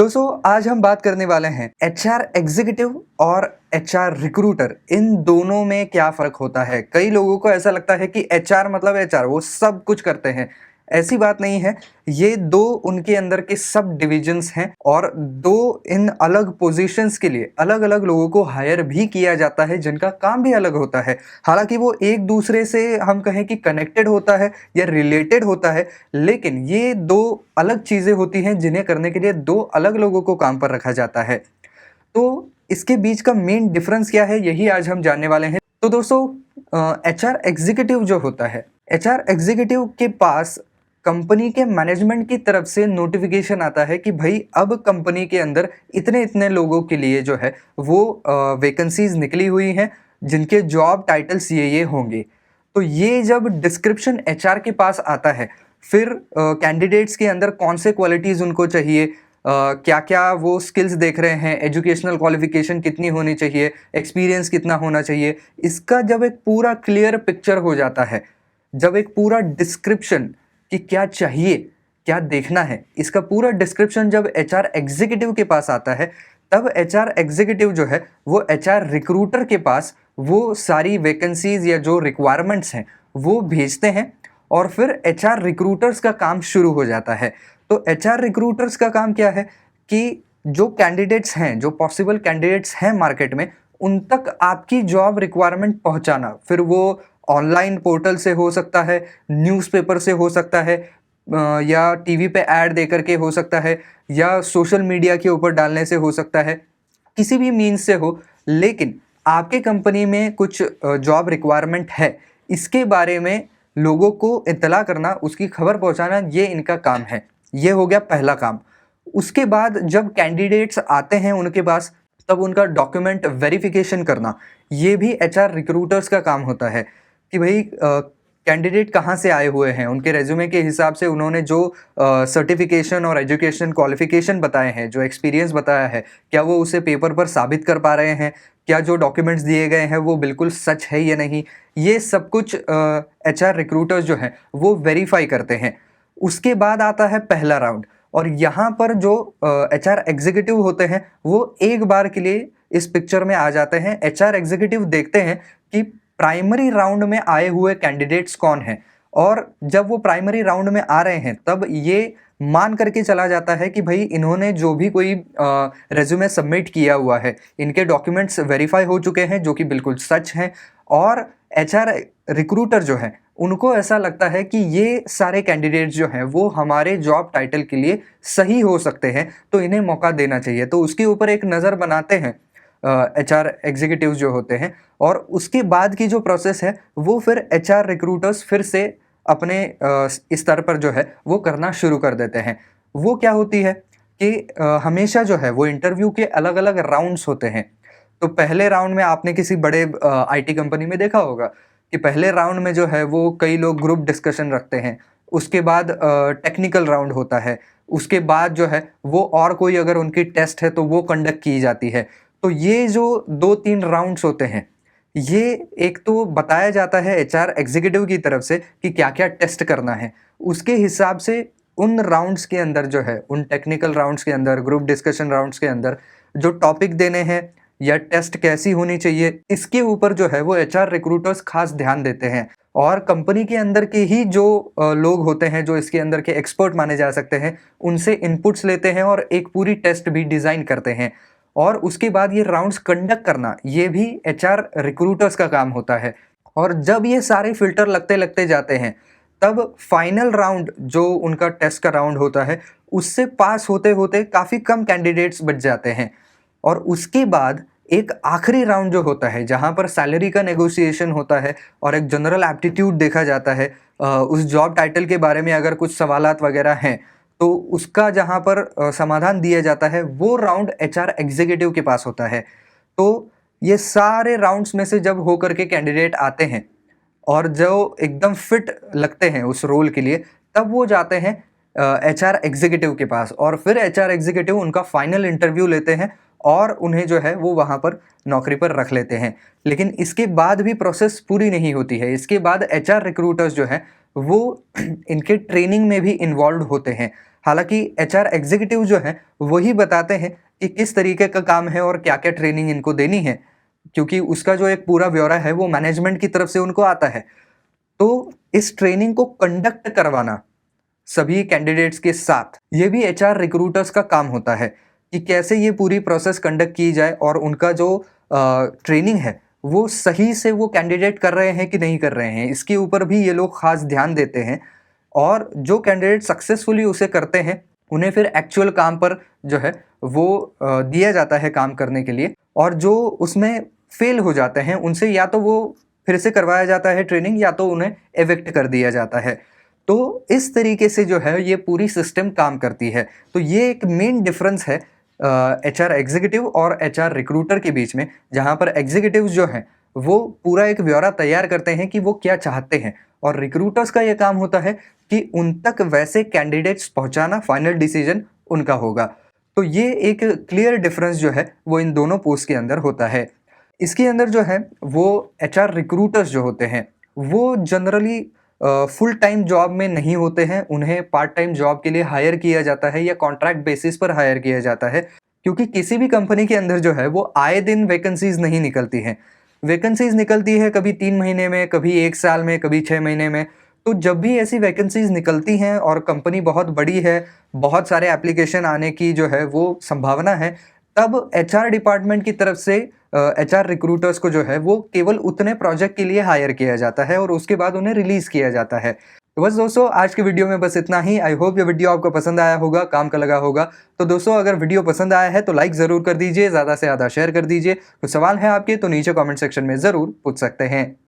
दोस्तों आज हम बात करने वाले हैं एचआर एग्जीक्यूटिव और एचआर रिक्रूटर, इन दोनों में क्या फर्क होता है। कई लोगों को ऐसा लगता है कि एचआर मतलब एचआर, वो सब कुछ करते हैं। ऐसी बात नहीं है। ये दो उनके अंदर के सब डिविजन्स हैं और दो इन अलग पोजीशंस के लिए अलग अलग लोगों को हायर भी किया जाता है, जिनका काम भी अलग होता है। हालांकि वो एक दूसरे से हम कहें कि कनेक्टेड होता है या रिलेटेड होता है, लेकिन ये दो अलग चीजें होती हैं जिन्हें करने के लिए दो अलग लोगों को काम पर रखा जाता है। तो इसके बीच का मेन डिफरेंस क्या है, यही आज हम जानने वाले हैं। तो दोस्तों, एचआर एग्जीक्यूटिव जो होता है, एचआर एग्जीक्यूटिव के पास कंपनी के मैनेजमेंट की तरफ से नोटिफिकेशन आता है कि भाई अब कंपनी के अंदर इतने इतने लोगों के लिए जो है वो वैकेंसीज निकली हुई हैं, जिनके जॉब टाइटल्स ये होंगे। तो ये जब डिस्क्रिप्शन एचआर के पास आता है, फिर कैंडिडेट्स के अंदर कौन से क्वालिटीज़ उनको चाहिए, क्या क्या वो स्किल्स देख रहे हैं, एजुकेशनल क्वालिफिकेशन कितनी होनी चाहिए, एक्सपीरियंस कितना होना चाहिए, इसका जब एक पूरा क्लियर पिक्चर हो जाता है, जब एक पूरा डिस्क्रिप्शन कि क्या चाहिए, क्या देखना है, इसका पूरा डिस्क्रिप्शन जब एचआर एग्जीक्यूटिव के पास आता है, तब एचआर एग्जीक्यूटिव जो है वो एचआर रिक्रूटर के पास वो सारी वैकेंसीज या जो रिक्वायरमेंट्स हैं वो भेजते हैं और फिर एचआर रिक्रूटर्स का काम शुरू हो जाता है। तो एचआर रिक्रूटर्स का काम क्या है कि जो कैंडिडेट्स हैं, जो पॉसिबल कैंडिडेट्स हैं मार्केट में, उन तक आपकी जॉब रिक्वायरमेंट पहुंचाना। फिर वो ऑनलाइन पोर्टल से हो सकता है, न्यूज़पेपर से हो सकता है, या टीवी पे ऐड दे करके हो सकता है, या सोशल मीडिया के ऊपर डालने से हो सकता है, किसी भी मीन्स से हो। लेकिन आपके कंपनी में कुछ जॉब रिक्वायरमेंट है, इसके बारे में लोगों को इत्तला करना, उसकी खबर पहुंचाना, ये इनका काम है। ये हो गया पहला काम। उसके बाद जब कैंडिडेट्स आते हैं उनके पास, तब उनका डॉक्यूमेंट वेरिफिकेशन करना, ये भी एचआर रिक्रूटर्स का काम होता है कि भाई कैंडिडेट कहाँ से आए हुए हैं, उनके रेज्यूमे के हिसाब से उन्होंने जो सर्टिफिकेशन और एजुकेशन क्वालिफिकेशन बताए हैं, जो एक्सपीरियंस बताया है, क्या वो उसे पेपर पर साबित कर पा रहे हैं, क्या जो डॉक्यूमेंट्स दिए गए हैं वो बिल्कुल सच है या नहीं, ये सब कुछ एचआर रिक्रूटर्स जो हैं वो वेरीफाई करते हैं। उसके बाद आता है पहला राउंड, और यहाँ पर जो एचआर एग्जीक्यूटिव होते हैं वो एक बार के लिए इस पिक्चर में आ जाते हैं। एचआर एग्जीक्यूटिव देखते हैं कि प्राइमरी राउंड में आए हुए कैंडिडेट्स कौन हैं, और जब वो प्राइमरी राउंड में आ रहे हैं तब ये मान करके चला जाता है कि भाई इन्होंने जो भी कोई रेज्यूमे सबमिट किया हुआ है, इनके डॉक्यूमेंट्स वेरीफाई हो चुके हैं, जो कि बिल्कुल सच हैं। और एचआर रिक्रूटर जो है उनको ऐसा लगता है कि ये सारे कैंडिडेट्स जो हैं वो हमारे जॉब टाइटल के लिए सही हो सकते हैं, तो इन्हें मौका देना चाहिए। तो उसके ऊपर एक नज़र बनाते हैं एचआर एग्जीक्यूटिव जो होते हैं, और उसके बाद की जो प्रोसेस है वो फिर एचआर रिक्रूटर्स फिर से अपने स्तर पर जो है वो करना शुरू कर देते हैं। वो क्या होती है कि हमेशा जो है वो इंटरव्यू के अलग अलग राउंड्स होते हैं। तो पहले राउंड में आपने किसी बड़े आईटी कंपनी में देखा होगा कि पहले राउंड में जो है वो कई लोग ग्रुप डिस्कशन रखते हैं। उसके बाद टेक्निकल राउंड होता है। उसके बाद जो है वो और कोई अगर उनकी टेस्ट है तो वो कंडक्ट की जाती है। तो ये जो 2-3 राउंड्स होते हैं, ये एक तो बताया जाता है एचआर एग्जीक्यूटिव की तरफ से कि क्या-क्या टेस्ट करना है। उसके हिसाब से उन राउंड्स के अंदर जो है, उन टेक्निकल राउंड्स के अंदर, ग्रुप डिस्कशन राउंड्स के अंदर जो टॉपिक देने हैं या टेस्ट कैसी होनी चाहिए, इसके ऊपर जो है वो एचआर रिक्रूटर्स खास ध्यान देते हैं। और कंपनी के अंदर के ही जो लोग होते हैं, जो इसके अंदर के एक्सपर्ट माने जा सकते हैं, उनसे इनपुट्स लेते हैं और एक पूरी टेस्ट भी डिज़ाइन करते हैं। और उसके बाद ये राउंड्स कंडक्ट करना, ये भी एचआर रिक्रूटर्स का काम होता है। और जब ये सारे फिल्टर लगते लगते जाते हैं, तब फाइनल राउंड जो उनका टेस्ट का राउंड होता है, उससे पास होते होते काफ़ी कम कैंडिडेट्स बच जाते हैं। और उसके बाद एक आखिरी राउंड जो होता है, जहाँ पर सैलरी का नेगोशिएशन होता है और एक जनरल एप्टीट्यूड देखा जाता है। उस जॉब टाइटल के बारे में अगर कुछ सवालात वगैरह हैं, तो उसका जहाँ पर समाधान दिया जाता है, वो राउंड एचआर एग्जीक्यूटिव के पास होता है। तो ये सारे राउंड्स में से जब हो करके कैंडिडेट आते हैं और जो एकदम फिट लगते हैं उस रोल के लिए, तब वो जाते हैं एचआर एग्जीक्यूटिव के पास, और फिर एचआर एग्जीक्यूटिव उनका फाइनल इंटरव्यू लेते हैं और उन्हें जो है वो वहाँ पर नौकरी पर रख लेते हैं। लेकिन इसके बाद भी प्रोसेस पूरी नहीं होती है। इसके बाद एचआर रिक्रूटर्स जो हैं वो इनके ट्रेनिंग में भी इन्वॉल्व होते हैं। हालांकि एचआर एग्जीक्यूटिव जो है वही बताते हैं कि किस तरीके का काम है और क्या क्या ट्रेनिंग इनको देनी है, क्योंकि उसका जो एक पूरा ब्यौरा है वो मैनेजमेंट की तरफ से उनको आता है। तो इस ट्रेनिंग को कंडक्ट करवाना सभी कैंडिडेट्स के साथ, ये भी एचआर रिक्रूटर्स का काम होता है कि कैसे ये पूरी प्रोसेस कंडक्ट की जाए और उनका जो ट्रेनिंग है वो सही से वो कैंडिडेट कर रहे हैं कि नहीं कर रहे हैं, इसके ऊपर भी ये लोग खास ध्यान देते हैं। और जो कैंडिडेट सक्सेसफुली उसे करते हैं उन्हें फिर एक्चुअल काम पर जो है वो दिया जाता है काम करने के लिए, और जो उसमें फेल हो जाते हैं उनसे या तो वो फिर से करवाया जाता है ट्रेनिंग या तो उन्हें एविक्ट कर दिया जाता है। तो इस तरीके से जो है ये पूरी सिस्टम काम करती है। तो ये एक मेन डिफरेंस है एचआर एग्जीक्यूटिव और एचआर रिक्रूटर के बीच में, जहां पर एग्जीक्यूटिव जो हैं वो पूरा एक ब्यौरा तैयार करते हैं कि वो क्या चाहते हैं, और रिक्रूटर्स का ये काम होता है कि उन तक वैसे कैंडिडेट्स पहुंचाना, फाइनल डिसीजन उनका होगा। तो ये एक क्लियर डिफरेंस जो है वो इन दोनों पोस्ट के अंदर होता है। इसके अंदर जो है वो एचआर रिक्रूटर्स जो होते हैं वो जनरली फुल टाइम जॉब में नहीं होते हैं, उन्हें पार्ट टाइम जॉब के लिए हायर किया जाता है या कॉन्ट्रैक्ट बेसिस पर हायर किया जाता है, क्योंकि किसी भी कंपनी के अंदर जो है वो आए दिन वैकेंसीज नहीं निकलती हैं। वैकेंसीज निकलती है कभी 3 महीने में, कभी 1 साल में, कभी 6 महीने में। तो जब भी ऐसी वैकेंसीज निकलती हैं और कंपनी बहुत बड़ी है, बहुत सारे एप्लीकेशन आने की जो है वो संभावना है, तब एचआर डिपार्टमेंट की तरफ से एचआर रिक्रूटर्स को जो है वो केवल उतने प्रोजेक्ट के लिए हायर किया जाता है और उसके बाद उन्हें रिलीज किया जाता है। तो बस दोस्तों, आज के वीडियो में बस इतना ही। आई होप ये वीडियो आपको पसंद आया होगा, काम का लगा होगा। तो दोस्तों, अगर वीडियो पसंद आया है तो लाइक ज़रूर कर दीजिए, ज़्यादा से ज़्यादा शेयर कर दीजिए। कुछ सवाल है आपके तो नीचे कमेंट सेक्शन में ज़रूर पूछ सकते हैं।